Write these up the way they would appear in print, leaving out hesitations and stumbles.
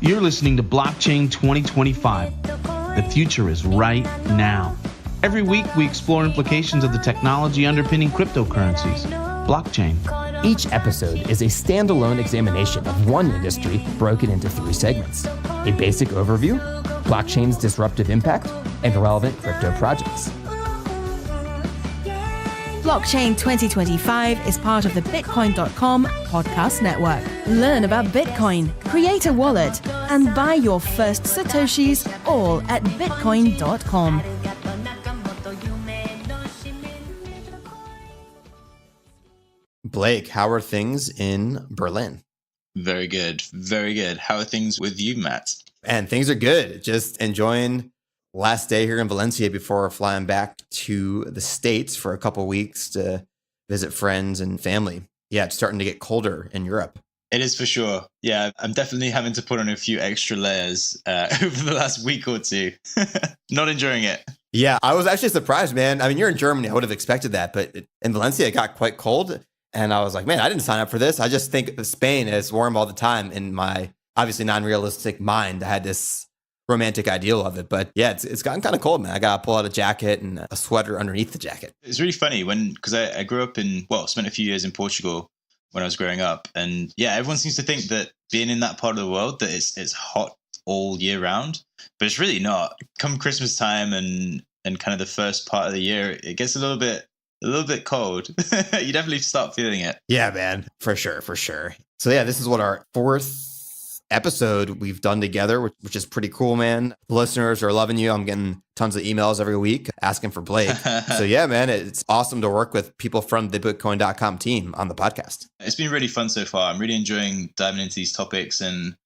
You're listening to Blockchain 2025. The future is right now. Every week, we explore implications of the technology underpinning cryptocurrencies. Blockchain. Each episode is a standalone examination of one industry broken into 3 segments. A basic overview, blockchain's disruptive impact, and relevant crypto projects. Blockchain 2025 is part of the Bitcoin.com podcast network. Learn about Bitcoin, create a wallet, and buy your first Satoshis all at Bitcoin.com. Blake, how are things in Berlin? Very good. Very good. How are things with you, Matt? And things are good. Just enjoying last day here in Valencia before flying back to the States for a couple weeks to visit friends and family. Yeah, it's starting to get colder in Europe. It is for sure. Yeah, I'm definitely having to put on a few extra layers over the last week or two. Not enjoying it. Yeah, I was actually surprised, man. I mean, you're in Germany. I would have expected that. But in Valencia, it got quite cold. And I was like, man, I didn't sign up for this. I just think of Spain as warm all the time in my obviously non-realistic mind. I had this romantic ideal of it. But yeah, it's gotten kind of cold, man. I got to pull out a jacket and a sweater underneath the jacket. It's really funny because I grew up spent a few years in Portugal when I was growing up. And yeah, everyone seems to think that being in that part of the world, that it's hot all year round. But it's really not. Come Christmas time and kind of the first part of the year, it gets a little bit cold. You definitely start feeling it. Yeah, man, for sure. So yeah, this is what our 4th episode we've done together, which is pretty cool, man. The listeners are loving you. I'm getting tons of emails every week asking for Blake. So yeah, man, it's awesome to work with people from the Bitcoin.com team on the podcast. It's been really fun so far. I'm really enjoying diving into these topics. And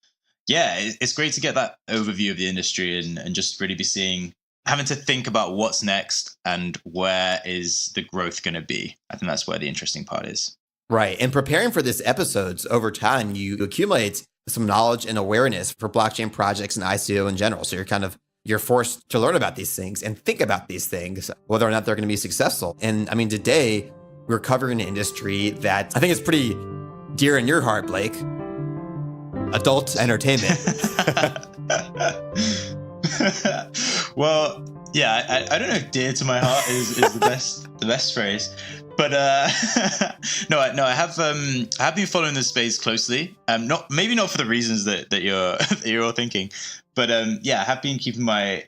yeah, it's great to get that overview of the industry and just really be having to think about what's next and where is the growth going to be. I think that's where the interesting part is. Right. And preparing for this episodes over time, you accumulate some knowledge and awareness for blockchain projects and ICO in general. So you're forced to learn about these things and think about these things, whether or not they're going to be successful. And I mean, today we're covering an industry that I think is pretty dear in your heart, Blake. Adult entertainment. Well, yeah, I don't know if dear to my heart is the best phrase, but no, I have been following this space closely. Maybe not for the reasons that you're all thinking, but yeah, I have been keeping my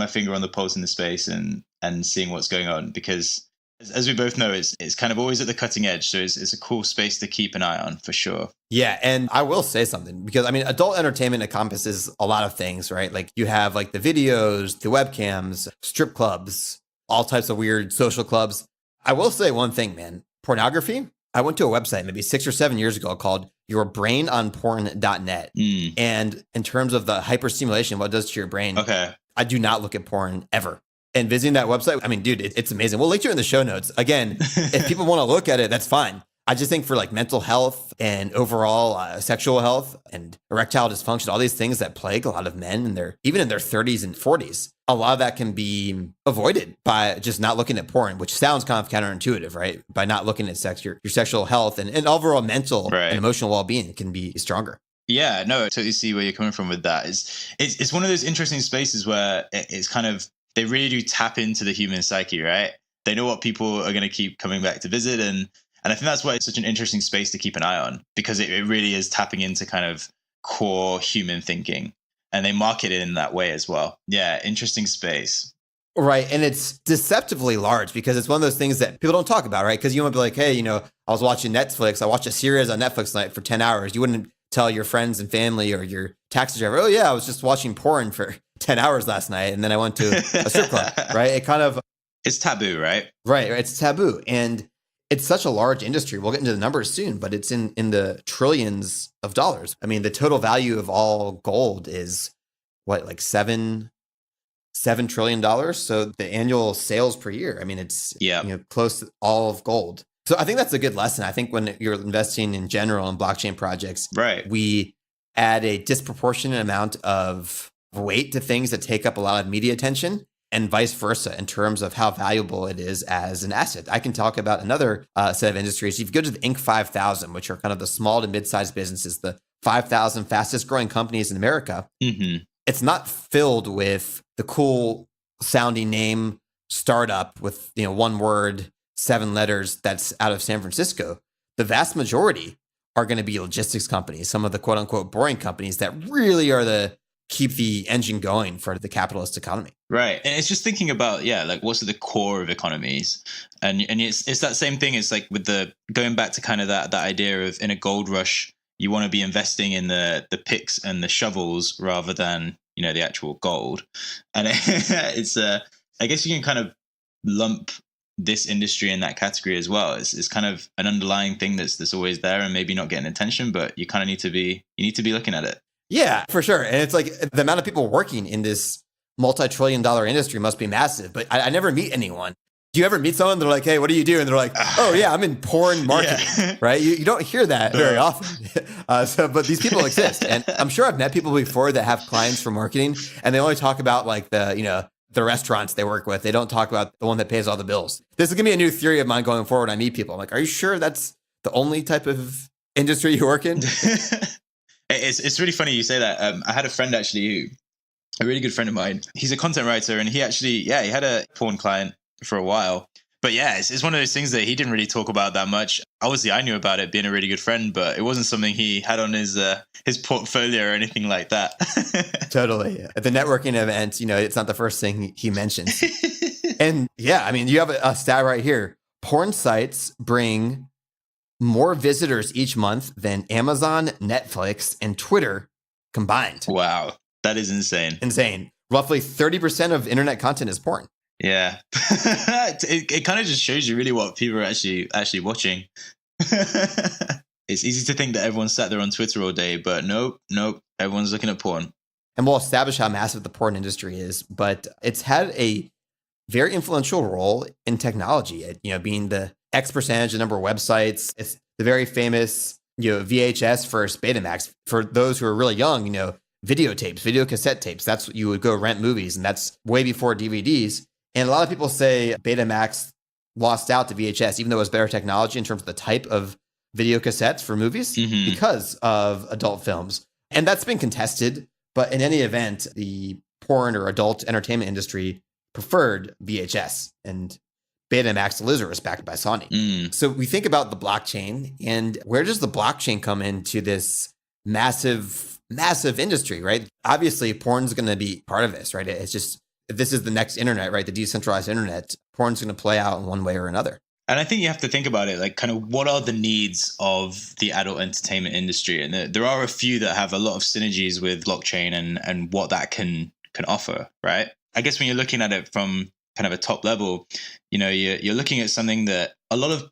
finger on the pulse in the space and seeing what's going on, because as we both know, it's kind of always at the cutting edge. So it's a cool space to keep an eye on for sure. Yeah. And I will say something, because I mean, adult entertainment encompasses a lot of things, right? Like you have like the videos, the webcams, strip clubs, all types of weird social clubs. I will say one thing, man, pornography. I went to a website maybe 6 or 7 years ago called yourbrainonporn.net. And in terms of the hyperstimulation, what it does to your brain, okay, I do not look at porn ever. And visiting that website, I mean, dude, it's amazing. We'll link you in the show notes. Again, if people want to look at it, that's fine. I just think for like mental health and overall sexual health and erectile dysfunction, all these things that plague a lot of men even in their 30s and 40s, a lot of that can be avoided by just not looking at porn, which sounds kind of counterintuitive, right? By not looking at sex, your sexual health and overall mental and emotional well-being can be stronger. Yeah, no, I totally see where you're coming from with that. It's one of those interesting spaces where it's kind of, they really do tap into the human psyche, right? They know what people are going to keep coming back to visit. And I think that's why it's such an interesting space to keep an eye on, because it really is tapping into kind of core human thinking. And they market it in that way as well. Yeah, interesting space. Right. And it's deceptively large, because it's one of those things that people don't talk about, right? Because you might be like, hey, I was watching Netflix. I watched a series on Netflix tonight for 10 hours. You wouldn't tell your friends and family or your taxi driver, oh yeah, I was just watching porn for 10 hours last night and then I went to a strip club, right? It's taboo, right? Right. It's taboo. And it's such a large industry. We'll get into the numbers soon, but it's in the trillions of dollars. I mean, the total value of all gold is what, like $7 trillion. So the annual sales per year, I mean, it's close to all of gold. So I think that's a good lesson. I think when you're investing in general in blockchain projects, right, we add a disproportionate amount of weight to things that take up a lot of media attention, and vice versa in terms of how valuable it is as an asset. I can talk about another set of industries. If you go to the Inc. 5000, which are kind of the small to mid-sized businesses, the 5,000 fastest growing companies in America, it's not filled with the cool sounding name startup with, one word, 7 letters that's out of San Francisco. The vast majority are going to be logistics companies, some of the quote unquote boring companies that really are keep the engine going for the capitalist economy. Right. And it's just thinking about, like what's at the core of economies. And it's that same thing. It's like with going back to kind of that idea of in a gold rush, you want to be investing in the picks and the shovels rather than, the actual gold. And it's I guess you can kind of lump this industry in that category as well. It's kind of an underlying thing that's always there and maybe not getting attention, but you kind of need to be looking at it. Yeah, for sure. And it's like the amount of people working in this multi-trillion-dollar industry must be massive, but I never meet anyone. Do you ever meet someone? They're like, hey, what do you do? And they're like, oh yeah, I'm in porn marketing, right? You don't hear that very often. But these people exist. And I'm sure I've met people before that have clients for marketing and they only talk about like the restaurants they work with. They don't talk about the one that pays all the bills. This is going to be a new theory of mine going forward. I meet people. I'm like, are you sure that's the only type of industry you work in? It's really funny you say that. I had a friend actually, a really good friend of mine. He's a content writer and he actually, he had a porn client for a while. But it's one of those things that he didn't really talk about that much. Obviously, I knew about it being a really good friend, but it wasn't something he had on his portfolio or anything like that. Totally. At the networking event, it's not the first thing he mentions. And you have a stat right here. Porn sites bring more visitors each month than Amazon, Netflix, and Twitter combined. Wow. That is insane. Insane. Roughly 30% of internet content is porn. Yeah. it kind of just shows you really what people are actually watching. It's easy to think that everyone's sat there on Twitter all day, but nope. Everyone's looking at porn. And we'll establish how massive the porn industry is, but it's had a very influential role in technology, being the X percentage of number of websites. It's the very famous, VHS versus Betamax. For those who are really young, videotapes, video cassette tapes. That's what you would go rent movies. And that's way before DVDs. And a lot of people say Betamax lost out to VHS, even though it was better technology in terms of the type of video cassettes for movies because of adult films. And that's been contested. But in any event, the porn or adult entertainment industry preferred VHS, and Betamax, the lizard, was backed by Sony. So we think about the blockchain, and where does the blockchain come into this massive industry, right? Obviously, porn's going to be part of this, right? It's just, if this is the next internet, right? The decentralized internet, porn's going to play out in one way or another. And I think you have to think about it, like kind of what are the needs of the adult entertainment industry? And there are a few that have a lot of synergies with blockchain and what that can offer, right? I guess when you're looking at it from kind of a top level, you're looking at something that a lot of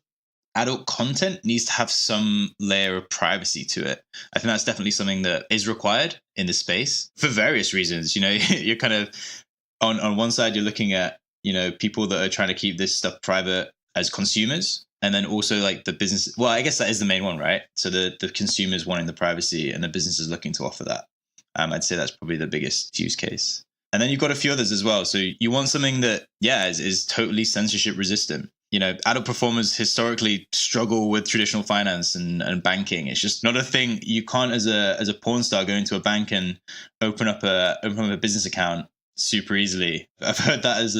adult content needs to have some layer of privacy to it. I think that's definitely something that is required in the space for various reasons. You're kind of on one side, you're looking at, people that are trying to keep this stuff private as consumers. And then also like the business. Well, I guess that is the main one, right? So the consumers wanting the privacy and the businesses looking to offer that. I'd say that's probably the biggest use case. And then you've got a few others as well. So you want something that, is totally censorship resistant. Adult performers historically struggle with traditional finance and banking. It's just not a thing. You can't, as a porn star, go into a bank and open up a business account super easily. I've heard that as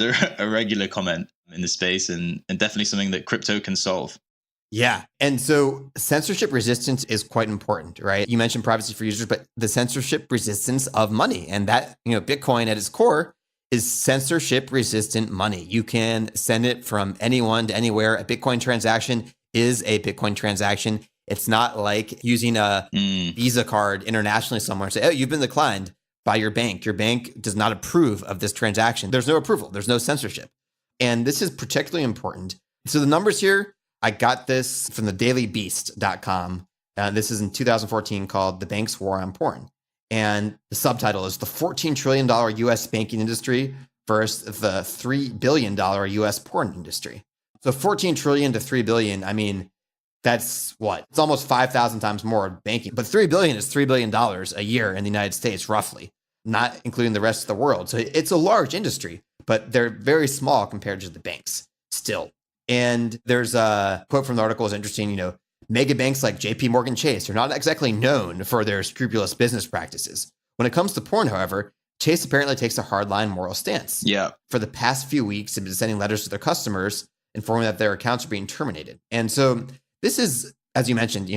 a regular comment in the space, and definitely something that crypto can solve. Yeah. And so censorship resistance is quite important, right? You mentioned privacy for users, but the censorship resistance of money, and that, Bitcoin at its core is censorship resistant money. You can send it from anyone to anywhere. A Bitcoin transaction is a Bitcoin transaction. It's not like using a Visa card internationally somewhere and say, oh, you've been declined by your bank. Your bank does not approve of this transaction. There's no approval. There's no censorship. And this is particularly important. So the numbers here, I got this from the dailybeast.com. This is in 2014 called The Bank's War on Porn. And the subtitle is The $14 trillion U.S. banking industry versus the $3 billion U.S. porn industry. So 14 trillion to 3 billion, I mean, that's what? It's almost 5,000 times more banking. But 3 billion is $3 billion a year in the United States, roughly, not including the rest of the world. So it's a large industry, but they're very small compared to the banks still. And there's a quote from the article is interesting, Mega banks like JP Morgan Chase are not exactly known for their scrupulous business practices. When it comes to porn, however, Chase apparently takes a hardline moral stance. Yeah. For the past few weeks, they've been sending letters to their customers informing that their accounts are being terminated. And so this is, as you mentioned,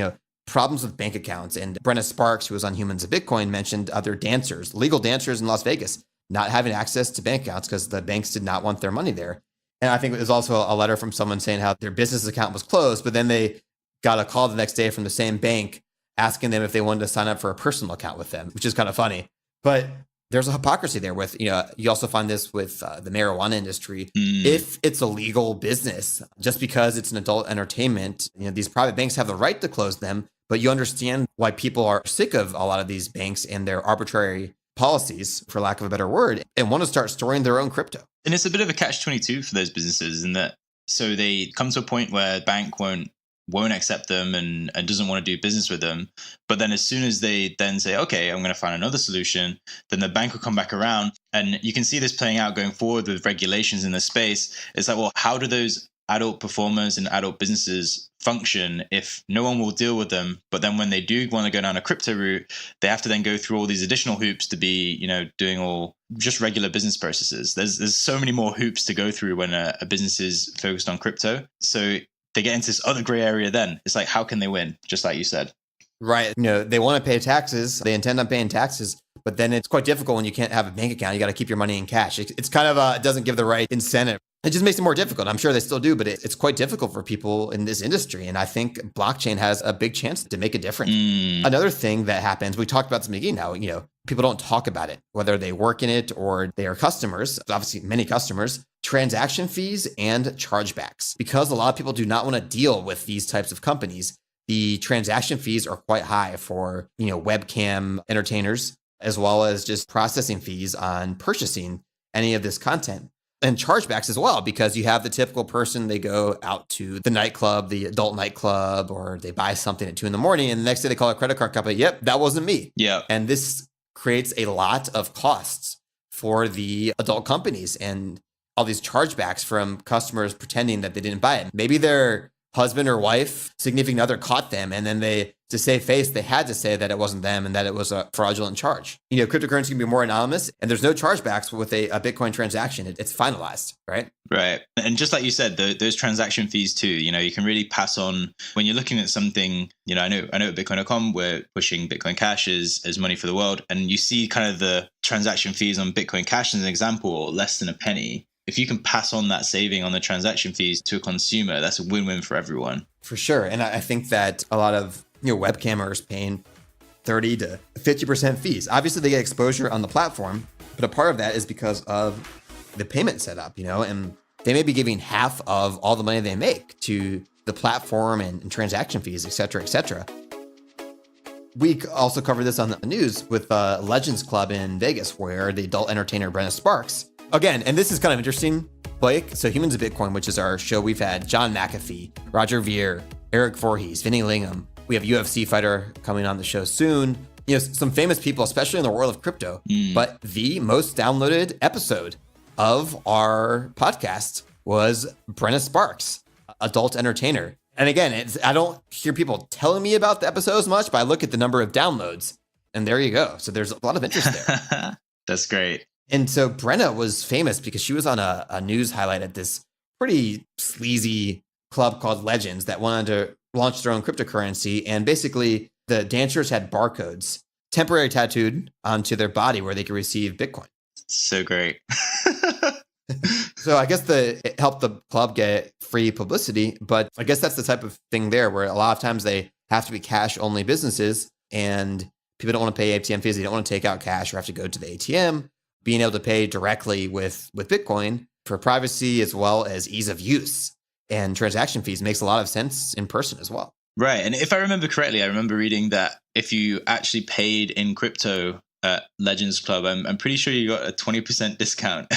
problems with bank accounts. And Brenna Sparks, who was on Humans of Bitcoin, mentioned other dancers, legal dancers in Las Vegas, not having access to bank accounts because the banks did not want their money there. And I think there's also a letter from someone saying how their business account was closed, but then they got a call the next day from the same bank asking them if they wanted to sign up for a personal account with them, which is kind of funny. But there's a hypocrisy there with, you also find this with the marijuana industry. If it's a legal business, just because it's an adult entertainment, these private banks have the right to close them, but you understand why people are sick of a lot of these banks and their arbitrary policies, for lack of a better word, and want to start storing their own crypto. And it's a bit of a catch-22 for those businesses in that, so they come to a point where bank won't accept them and doesn't want to do business with them. But then as soon as they then say, okay, I'm going to find another solution, then the bank will come back around. And you can see this playing out going forward with regulations in the space. It's like, well, how do those adult performers and adult businesses function if no one will deal with them? But then when they do want to go down a crypto route, they have to then go through all these additional hoops to be, doing all just regular business processes. There's so many more hoops to go through when a business is focused on crypto. So they get into this other gray area then. It's like, how can they win? Just like you said. Right. They want to pay taxes. They intend on paying taxes, but then it's quite difficult when you can't have a bank account. You got to keep your money in cash. It's kind of, it doesn't give the right incentive. It just makes it more difficult. I'm sure they still do, but it's quite difficult for people in this industry. And I think blockchain has a big chance to make a difference. Another thing that happens, we talked about this in the beginning now, people don't talk about it, whether they work in it or they are customers, obviously many customers, transaction fees and chargebacks. Because a lot of people do not want to deal with these types of companies, the transaction fees are quite high for, webcam entertainers, as well as just processing fees on purchasing any of this content. And chargebacks as well, because you have the typical person, they go out to the nightclub, the adult nightclub, or they buy something at 2 a.m. and the next day they call a credit card company. Yep, that wasn't me. Yeah. And this creates a lot of costs for the adult companies and all these chargebacks from customers pretending that they didn't buy it. Maybe their husband or wife, significant other caught them, and then they, to save face, they had to say that it wasn't them and that it was a fraudulent charge. Cryptocurrency can be more anonymous, and there's no chargebacks with a Bitcoin transaction. It's finalized, right? Right. And just like you said, those transaction fees too, you can really pass on when you're looking at something, I know at Bitcoin.com, we're pushing Bitcoin Cash as money for the world. And you see kind of the transaction fees on Bitcoin Cash as an example, less than a penny. If you can pass on that saving on the transaction fees to a consumer, that's a win-win for everyone. For sure. And I think that a lot of webcammers paying 30 to 50% fees. Obviously, they get exposure on the platform, but a part of that is because of the payment setup, and they may be giving half of all the money they make to the platform and transaction fees, et cetera, et cetera. We also covered this on the news with Legends Club in Vegas, where the adult entertainer Brenna Sparks, again, and this is kind of interesting, Blake. So Humans of Bitcoin, which is our show, we've had John McAfee, Roger Ver, Eric Voorhees, Vinny Lingham. We have a UFC fighter coming on the show soon. Some famous people, especially in the world of crypto. But the most downloaded episode of our podcast was Brenna Sparks, adult entertainer. And again, I don't hear people telling me about the episodes much, but I look at the number of downloads, and there you go. So there's a lot of interest there. That's great. And so Brenna was famous because she was on a news highlight at this pretty sleazy club called Legends that wanted to launch their own cryptocurrency. And basically, the dancers had barcodes temporarily tattooed onto their body where they could receive Bitcoin. So great. So I guess it helped the club get free publicity, but I guess that's the type of thing there where a lot of times they have to be cash-only businesses and people don't want to pay ATM fees. They don't want to take out cash or have to go to the ATM. Being able to pay directly with Bitcoin for privacy as well as ease of use and transaction fees makes a lot of sense in person as well. Right. And if I remember correctly, I remember reading that if you actually paid in crypto at Legends Club, I'm pretty sure you got a 20% discount.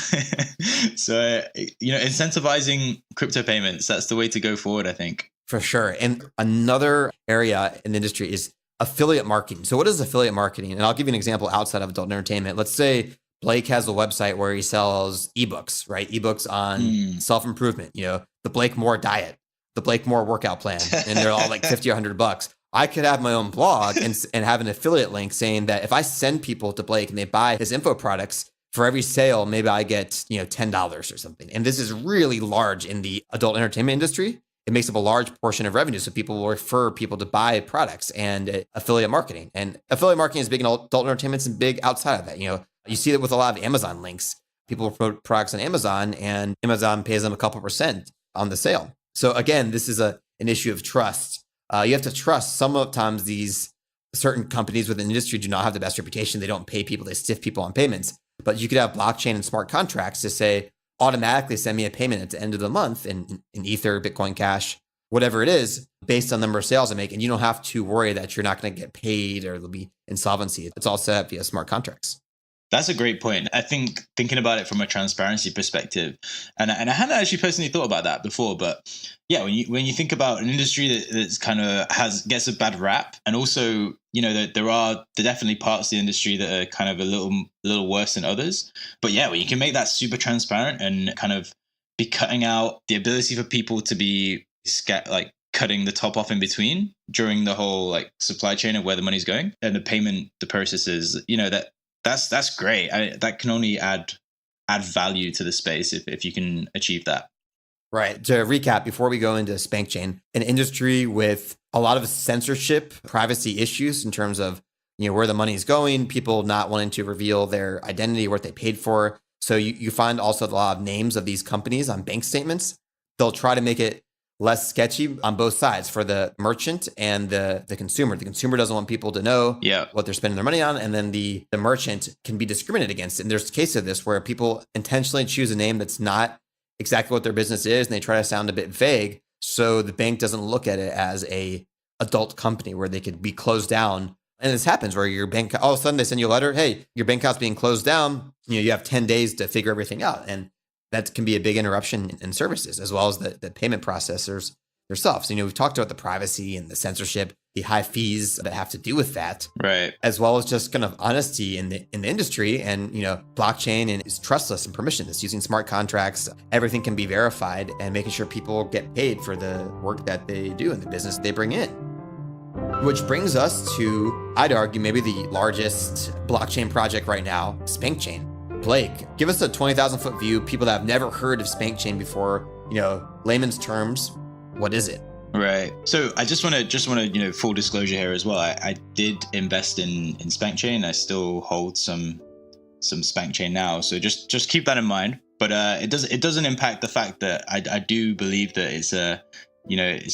So, incentivizing crypto payments, that's the way to go forward, I think. For sure. And another area in the industry is affiliate marketing. So what is affiliate marketing? And I'll give you an example outside of adult entertainment. Let's say Blake has a website where he sells ebooks, right? Ebooks on self-improvement, the Blake Moore diet. the Blake Moore workout plan, and they're all like 50 or $100. I could have my own blog and have an affiliate link saying that if I send people to Blake and they buy his info products, for every sale, maybe I get, $10 or something. And this is really large in the adult entertainment industry. It makes up a large portion of revenue. So people will refer people to buy products and affiliate marketing. And affiliate marketing is big in adult entertainment and big outside of that. You see it with a lot of Amazon links. People promote products on Amazon and Amazon pays them a couple % on the sale. So again, this is an issue of trust. You have to trust. Sometimes these certain companies within the industry do not have the best reputation. They don't pay people. They stiff people on payments. But you could have blockchain and smart contracts to say, automatically send me a payment at the end of the month in Ether, Bitcoin Cash, whatever it is, based on the number of sales I make. And you don't have to worry that you're not going to get paid or there'll be insolvency. It's all set up via smart contracts. That's a great point. I think thinking about it from a transparency perspective, and I hadn't actually personally thought about that before, but yeah, when you think about an industry that's kind of gets a bad rap, and also there are definitely parts of the industry that are kind of a little worse than others, but yeah, when you can make that super transparent and kind of be cutting out the ability for people to be cutting the top off in between during the whole supply chain of where the money's going and the processes, That's great. That can only add value to the space if you can achieve that. Right. To recap, before we go into SpankChain, an industry with a lot of censorship, privacy issues in terms of where the money is going, people not wanting to reveal their identity, what they paid for. So you find also a lot of names of these companies on bank statements. They'll try to make it less sketchy on both sides for the merchant and the consumer. The consumer doesn't want people to know what they're spending their money on. And then the merchant can be discriminated against. And there's a case of this where people intentionally choose a name that's not exactly what their business is. And they try to sound a bit vague. So the bank doesn't look at it as a adult company where they could be closed down. And this happens where your bank, all of a sudden they send you a letter, hey, your bank account's being closed down. You have 10 days to figure everything out. And that can be a big interruption in services, as well as the payment processors themselves. We've talked about the privacy and the censorship, the high fees that have to do with that, right? As well as just kind of honesty in the industry. And blockchain is trustless and permissionless, using smart contracts. Everything can be verified, and making sure people get paid for the work that they do and the business they bring in. Which brings us to, I'd argue, maybe the largest blockchain project right now, SpankChain. Blake, give us a 20,000-foot view. People that have never heard of SpankChain before, layman's terms, what is it? Right. So I just want to, full disclosure here as well. I did invest in SpankChain. I still hold some SpankChain now. So just keep that in mind. But it doesn't impact the fact that I do believe that it's a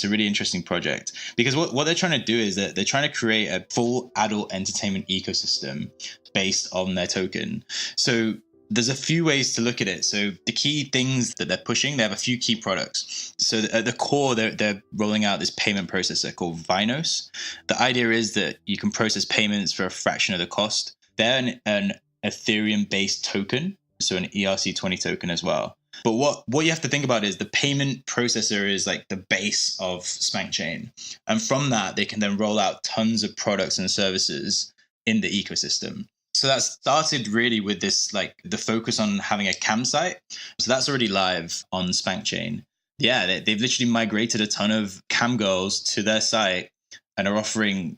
really interesting project, because what they're trying to do is that they're trying to create a full adult entertainment ecosystem based on their token. So there's a few ways to look at it. So the key things that they're pushing, they have a few key products. So at the core, they're rolling out this payment processor called Vinos. The idea is that you can process payments for a fraction of the cost. They're an Ethereum-based token, so an ERC20 token as well. But what you have to think about is the payment processor is like the base of SpankChain. And from that, they can then roll out tons of products and services in the ecosystem. So that started really with this, the focus on having a cam site. So that's already live on SpankChain. Yeah, they've literally migrated a ton of cam girls to their site and are offering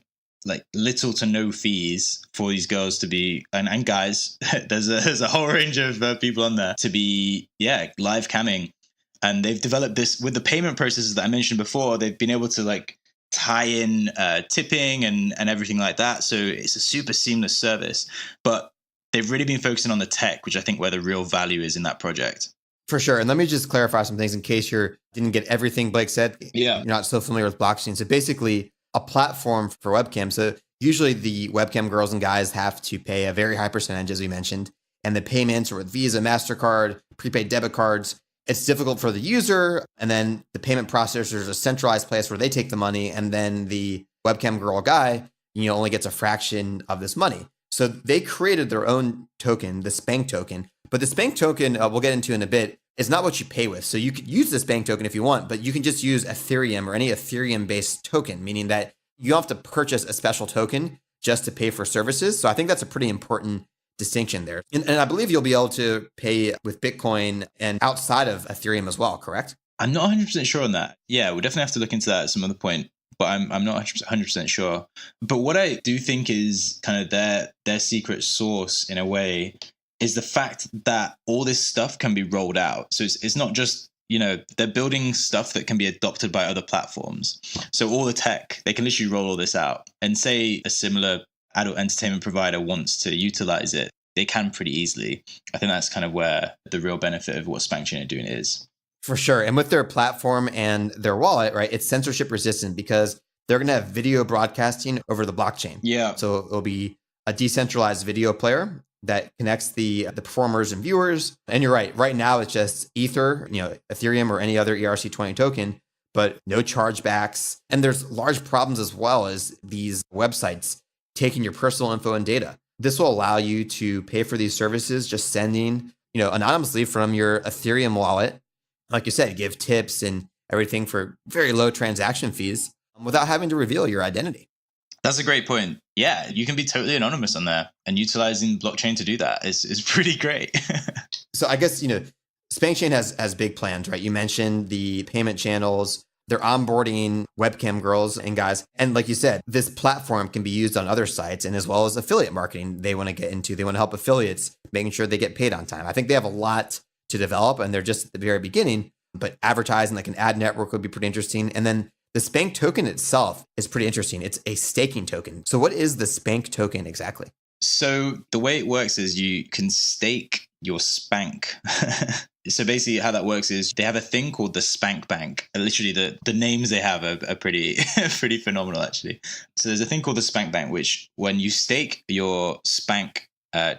little to no fees for these girls to be, and guys, there's a whole range of people on there to be, live camming. And they've developed this with the payment processes that I mentioned before. They've been able to tie in tipping and everything like that. So it's a super seamless service, but they've really been focusing on the tech, which I think where the real value is in that project. For sure. And let me just clarify some things in case you didn't get everything Blake said. Yeah. You're not so familiar with blockchain. So basically, a platform for webcam. So usually the webcam girls and guys have to pay a very high percentage, as we mentioned, and the payments are with Visa, MasterCard, prepaid debit cards. It's difficult for the user. And then the payment processor is a centralized place where they take the money. And then the webcam girl guy, only gets a fraction of this money. So they created their own token, the Spank token. But the Spank token, we'll get into in a bit, is not what you pay with. So you could use the Spank token if you want, but you can just use Ethereum or any Ethereum-based token, meaning that you don't have to purchase a special token just to pay for services. So I think that's a pretty important distinction there. And I believe you'll be able to pay with Bitcoin and outside of Ethereum as well, correct? I'm not 100% sure on that. Yeah, we'll definitely have to look into that at some other point. But I'm not 100% sure. But what I do think is kind of their secret sauce in a way is the fact that all this stuff can be rolled out. So it's not just, they're building stuff that can be adopted by other platforms. So all the tech, they can literally roll all this out. And say a similar adult entertainment provider wants to utilize it, they can pretty easily. I think that's kind of where the real benefit of what SpankChain are doing is. For sure. And with their platform and their wallet, right, it's censorship resistant because they're going to have video broadcasting over the blockchain. Yeah. So it'll be a decentralized video player that connects the performers and viewers. And you're right. Right now, it's just Ether, Ethereum or any other ERC20 token, but no chargebacks. And there's large problems as well as these websites taking your personal info and data. This will allow you to pay for these services, just sending, anonymously from your Ethereum wallet. Like you said, give tips and everything for very low transaction fees without having to reveal your identity. That's a great point. Yeah, you can be totally anonymous on there, and utilizing blockchain to do that is pretty great. So I guess, SpankChain has big plans, right? You mentioned the payment channels. They're onboarding webcam girls and guys. And like you said, this platform can be used on other sites and as well as affiliate marketing they want to get into. They want to help affiliates, making sure they get paid on time. I think they have a lot to develop and they're just at the very beginning, but advertising like an ad network would be pretty interesting. And then the Spank token itself is pretty interesting. It's a staking token. So what is the Spank token exactly? So the way it works is you can stake your Spank. So basically how that works is they have a thing called the Spank Bank. Literally the names they have are pretty pretty phenomenal actually. So there's a thing called the Spank Bank, which when you stake your Spank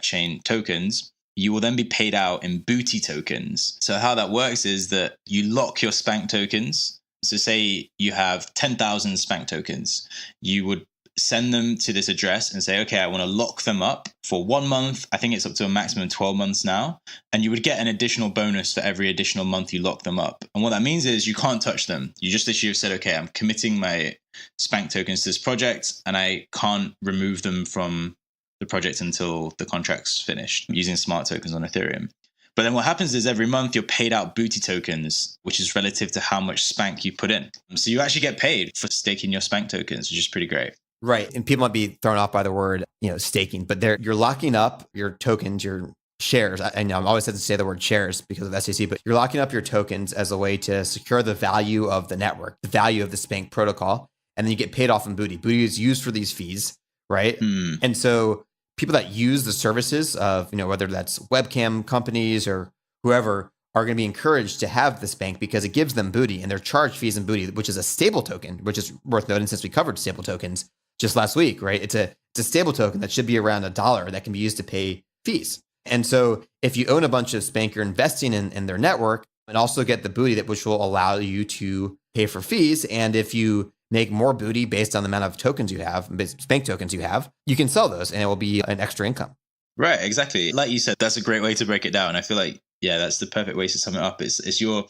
chain tokens, you will then be paid out in booty tokens. So how that works is that you lock your Spank tokens. So say you have 10,000 Spank tokens, you would send them to this address and say, okay, I want to lock them up for 1 month. I think it's up to a maximum of 12 months now. And you would get an additional bonus for every additional month you lock them up. And what that means is you can't touch them. You just literally have said, okay, I'm committing my Spank tokens to this project and I can't remove them from the project until the contract's finished using smart tokens on Ethereum. But then what happens is every month you're paid out booty tokens, which is relative to how much Spank you put in. So you actually get paid for staking your Spank tokens, which is pretty great. Right. And people might be thrown off by the word, staking, but you're locking up your tokens, your shares. I know I'm always had to say the word shares because of SEC, but you're locking up your tokens as a way to secure the value of the network, the value of the Spank protocol. And then you get paid off in booty. Booty is used for these fees, right? And so people that use the services of, whether that's webcam companies or whoever, are going to be encouraged to have the Spank because it gives them booty and they're charged fees in booty, which is a stable token, which is worth noting since we covered stable tokens just last week, right? It's a stable token that should be around $1 that can be used to pay fees. And so if you own a bunch of Spank, you're investing in their network and also get the booty which will allow you to pay for fees. And if you make more booty based on the amount of tokens you have, Spank tokens you have, you can sell those and it will be an extra income. Right, exactly. Like you said, that's a great way to break it down. I feel like, yeah, that's the perfect way to sum it up. It's you're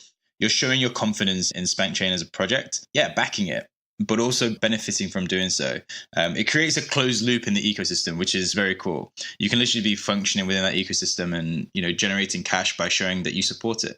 showing your confidence in SpankChain as a project, backing it, but also benefiting from doing so. It creates a closed loop in the ecosystem, which is very cool. You can literally be functioning within that ecosystem and, generating cash by showing that you support it.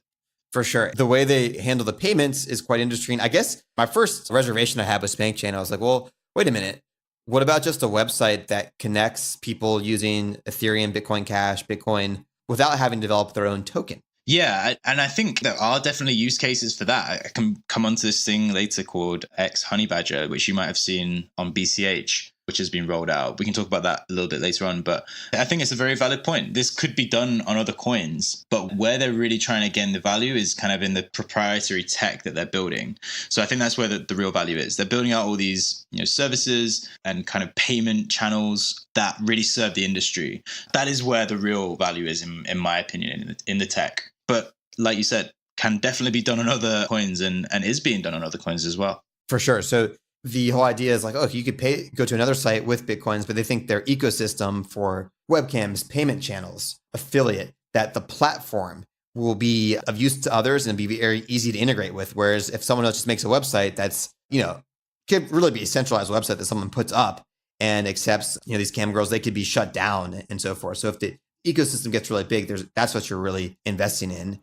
For sure. The way they handle the payments is quite interesting. I guess my first reservation I had with SpankChain, I was like, well, wait a minute. What about just a website that connects people using Ethereum, Bitcoin Cash, Bitcoin without having to develop their own token? Yeah, and I think there are definitely use cases for that. I can come onto this thing later called X Honey Badger, which you might have seen on BCH, which has been rolled out. We can talk about that a little bit later on, but I think it's a very valid point. This could be done on other coins, but where they're really trying to gain the value is kind of in the proprietary tech that they're building. So I think that's where the real value is. They're building out all these services and kind of payment channels that really serve the industry. That is where the real value is, in my opinion, in the tech. But like you said, can definitely be done on other coins and is being done on other coins as well. For sure. So the whole idea is like, oh, you could go to another site with Bitcoins, but they think their ecosystem for webcams, payment channels, affiliate, that the platform will be of use to others and be very easy to integrate with. Whereas if someone else just makes a website that's, could really be a centralized website that someone puts up and accepts, these cam girls, they could be shut down and so forth. So if the ecosystem gets really big, that's what you're really investing in.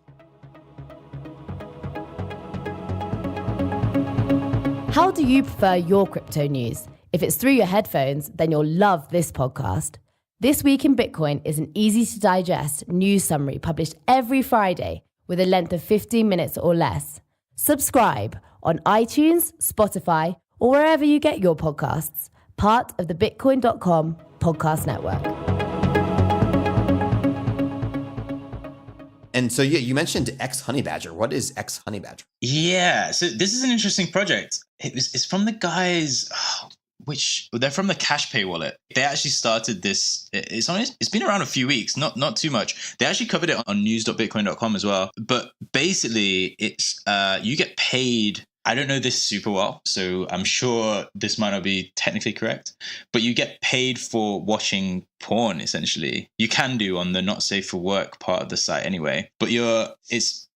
How do you prefer your crypto news? If it's through your headphones, then you'll love this podcast. This Week in Bitcoin is an easy-to-digest news summary published every Friday with a length of 15 minutes or less. Subscribe on iTunes, Spotify, or wherever you get your podcasts. Part of the Bitcoin.com podcast network. And so you mentioned X Honey Badger. What is X Honey Badger? Yeah, so this is an interesting project. It's from the guys, they're from the CashPay wallet. They actually started this. It's been around a few weeks, not too much. They actually covered it on news.bitcoin.com as well. But basically, it's you get paid. I don't know this super well, so I'm sure this might not be technically correct, but you get paid for watching porn, essentially. You can do on the not safe for work part of the site anyway, but it's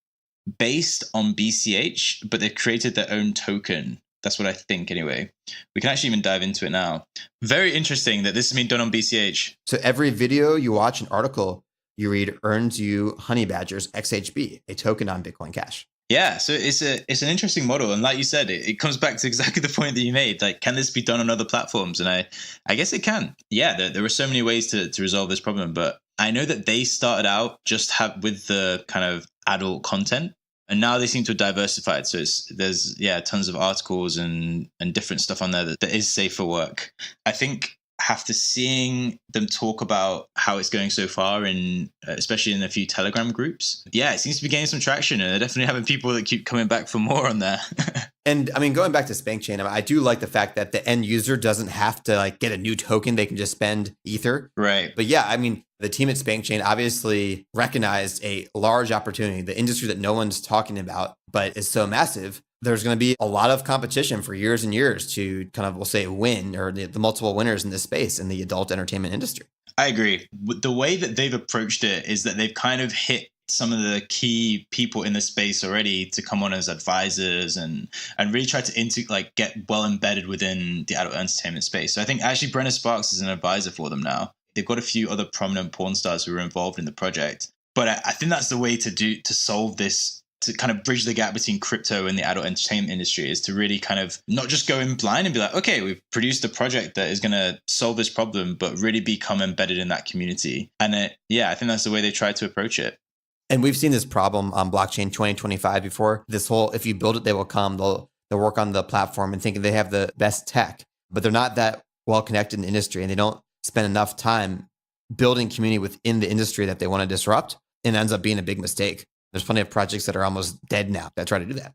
based on BCH, but they've created their own token. That's what I think anyway. We can actually even dive into it now. Very interesting that this has been done on BCH. So every video you watch, an article you read earns you Honey Badgers XHB, a token on Bitcoin Cash. Yeah, so it's an interesting model, and like you said, it comes back to exactly the point that you made. Like, can this be done on other platforms? And I guess it can. Yeah, there are so many ways to resolve this problem, but I know that they started out with the kind of adult content, and now they seem to have diversified. So there's tons of articles and different stuff on there that is safe for work. I think after seeing them talk about how it's going so far, especially in a few Telegram groups, it seems to be gaining some traction, and they're definitely having people that keep coming back for more on there. And I mean, going back to SpankChain, I do like the fact that the end user doesn't have to like get a new token; they can just spend Ether. Right. But yeah, I mean, the team at SpankChain obviously recognized a large opportunity, the industry that no one's talking about, but is so massive. There's going to be a lot of competition for years and years to kind of, we'll say, win, or the multiple winners in this space in the adult entertainment industry. I agree. The way that they've approached it is that they've kind of hit some of the key people in the space already to come on as advisors and really try to get well embedded within the adult entertainment space. So I think actually Brenna Sparks is an advisor for them now. They've got a few other prominent porn stars who are involved in the project. But I think that's the way to solve this, to kind of bridge the gap between crypto and the adult entertainment industry, is to really kind of not just go in blind and be like, okay, we've produced a project that is going to solve this problem, but really become embedded in that community. And I think that's the way they try to approach it. And we've seen this problem on blockchain 2025 before. This whole, if you build it, they will come. They'll work on the platform and thinking they have the best tech, but they're not that well connected in the industry, and they don't spend enough time building community within the industry that they want to disrupt, and ends up being a big mistake. There's plenty of projects that are almost dead now that try to do that.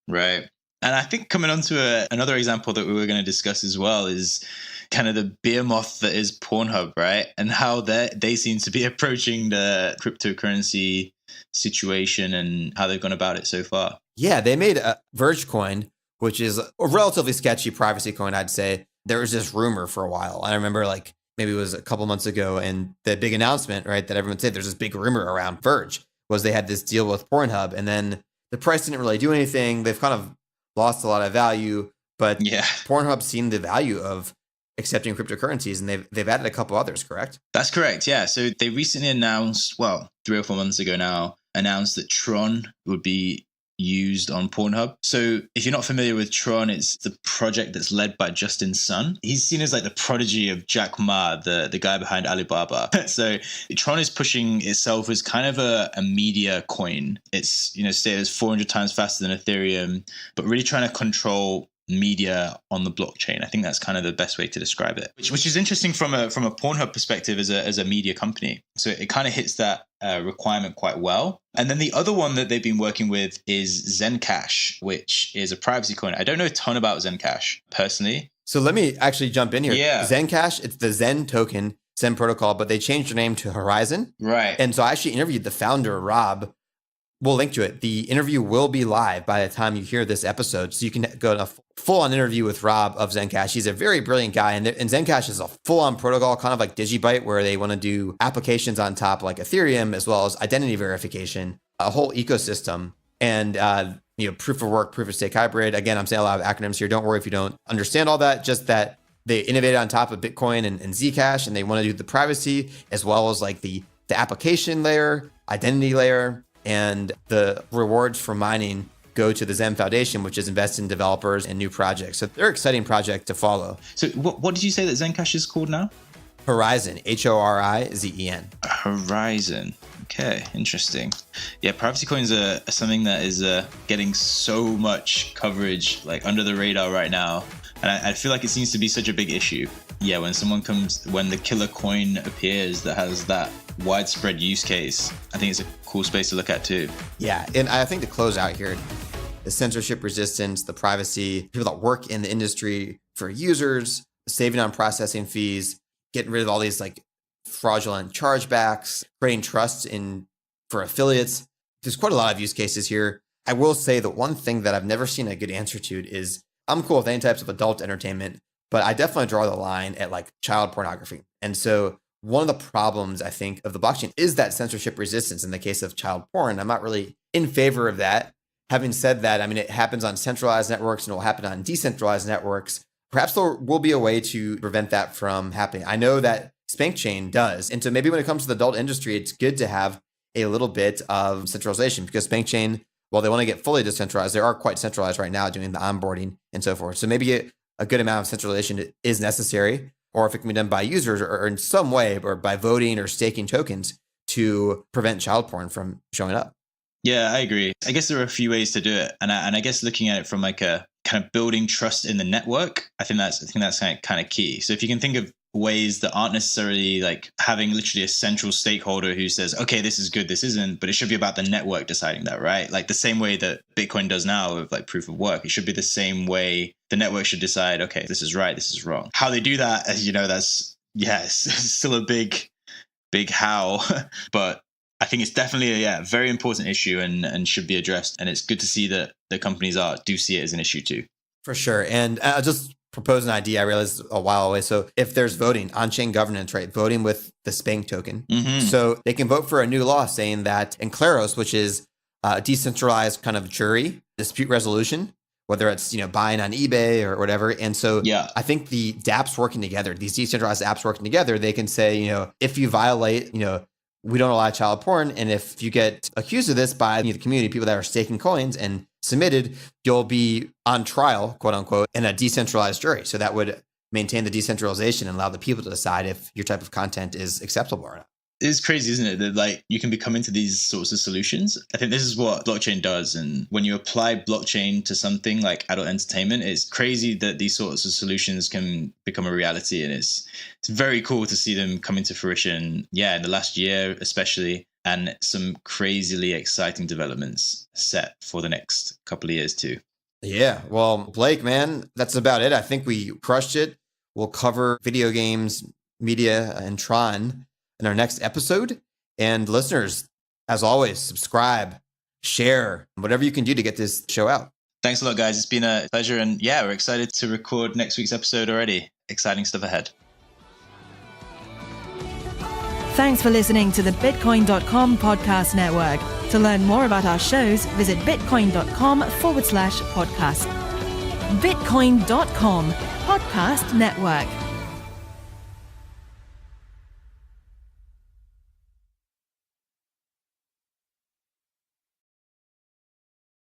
Right. And I think coming on to another example that we were going to discuss as well is kind of the behemoth that is Pornhub, right? And how they seem to be approaching the cryptocurrency situation and how they've gone about it so far. Yeah, they made a Verge coin, which is a relatively sketchy privacy coin, I'd say. There was this rumor for a while. I remember maybe it was a couple months ago, and the big announcement, right, that everyone said there's this big rumor around Verge was they had this deal with Pornhub, and then the price didn't really do anything. They've kind of lost a lot of value, but Pornhub's seen the value of accepting cryptocurrencies, and they've added a couple others, correct? That's correct, yeah. So they recently announced, 3 or 4 months ago now, announced that Tron would be used on Pornhub. So if you're not familiar with Tron, it's the project that's led by Justin Sun. He's seen as like the prodigy of Jack Ma, the guy behind Alibaba. So Tron is pushing itself as kind of a media coin. It's, stated as 400 times faster than Ethereum, but really trying to control media on the blockchain. I think that's kind of the best way to describe it, which is interesting from a Pornhub perspective as a media company. So it kind of hits that requirement quite well. And then the other one that they've been working with is Zencash, which is a privacy coin. I don't know a ton about Zencash personally. So let me actually jump in here. Yeah. Zencash, it's the Zen token, Zen protocol, but they changed their name to Horizon. Right. And so I actually interviewed the founder, Rob. We'll link to it. The interview will be live by the time you hear this episode. So you can go to a full-on interview with Rob of Zencash. He's a very brilliant guy. And Zencash is a full-on protocol, kind of like Digibyte, where they want to do applications on top like Ethereum, as well as identity verification, a whole ecosystem. And proof of work, proof of stake hybrid. Again, I'm saying a lot of acronyms here. Don't worry if you don't understand all that. Just that they innovated on top of Bitcoin and Zcash, and they want to do the privacy as well as like the application layer, identity layer, and the rewards for mining go to the Zen Foundation, which is invested in developers and new projects. So they're an exciting project to follow. So what did you say that Zencash is called now? Horizon, Horizen. Horizon. Okay, interesting. Yeah, privacy coins are something that is getting so much coverage, like under the radar right now. And I feel like it seems to be such a big issue. Yeah, when the killer coin appears that has that widespread use case, I think it's a cool space to look at too. Yeah, and I think to close out here, the censorship resistance, the privacy, people that work in the industry for users, saving on processing fees, getting rid of all these like fraudulent chargebacks, creating trust for affiliates. There's quite a lot of use cases here. I will say that one thing that I've never seen a good answer to is I'm cool with any types of adult entertainment, but I definitely draw the line at like child pornography. And so one of the problems, I think, of the blockchain is that censorship resistance in the case of child porn. I'm not really in favor of that. Having said that, I mean, it happens on centralized networks and it will happen on decentralized networks. Perhaps there will be a way to prevent that from happening. I know that SpankChain does. And so maybe when it comes to the adult industry, it's good to have a little bit of centralization because SpankChain, while they want to get fully decentralized, they are quite centralized right now doing the onboarding and so forth. So maybe a good amount of centralization is necessary, or if it can be done by users or in some way, or by voting or staking tokens to prevent child porn from showing up. Yeah, I agree. I guess there are a few ways to do it. And I guess looking at it from like a kind of building trust in the network, I think that's kind of key. So if you can think of ways that aren't necessarily like having literally a central stakeholder who says, okay, this is good, this isn't, but it should be about the network deciding that, right? Like the same way that Bitcoin does now with like proof of work, it should be the same way the network should decide, okay, this is right, this is wrong. How they do that, as you know, it's still a big how, but I think it's definitely a very important issue and should be addressed. And it's good to see that the companies do see it as an issue too. For sure. And I'll just propose an idea. I realized a while away. So if there's voting, on-chain governance, right? Voting with the Spank token. Mm-hmm. So they can vote for a new law saying that in Claros, which is a decentralized kind of jury dispute resolution, whether it's, buying on eBay or whatever. And so I think the dApps working together, these decentralized apps working together, they can say, if you violate, we don't allow child porn. And if you get accused of this by the community, people that are staking coins and submitted, you'll be on trial, quote unquote, in a decentralized jury. So that would maintain the decentralization and allow the people to decide if your type of content is acceptable or not. It's crazy, isn't it? That like you can come into these sorts of solutions. I think this is what blockchain does. And when you apply blockchain to something like adult entertainment, it's crazy that these sorts of solutions can become a reality. And it's very cool to see them come into fruition. Yeah, in the last year, especially, and some crazily exciting developments set for the next couple of years too. Yeah. Well, Blake, man, that's about it. I think we crushed it. We'll cover video games, media, and Tron in our next episode. And listeners, as always, subscribe, share, whatever you can do to get this show out. Thanks a lot, guys. It's been a pleasure. And yeah, we're excited to record next week's episode already. Exciting stuff ahead. Thanks for listening to the Bitcoin.com podcast network. To learn more about our shows, visit Bitcoin.com/podcast. Bitcoin.com podcast network.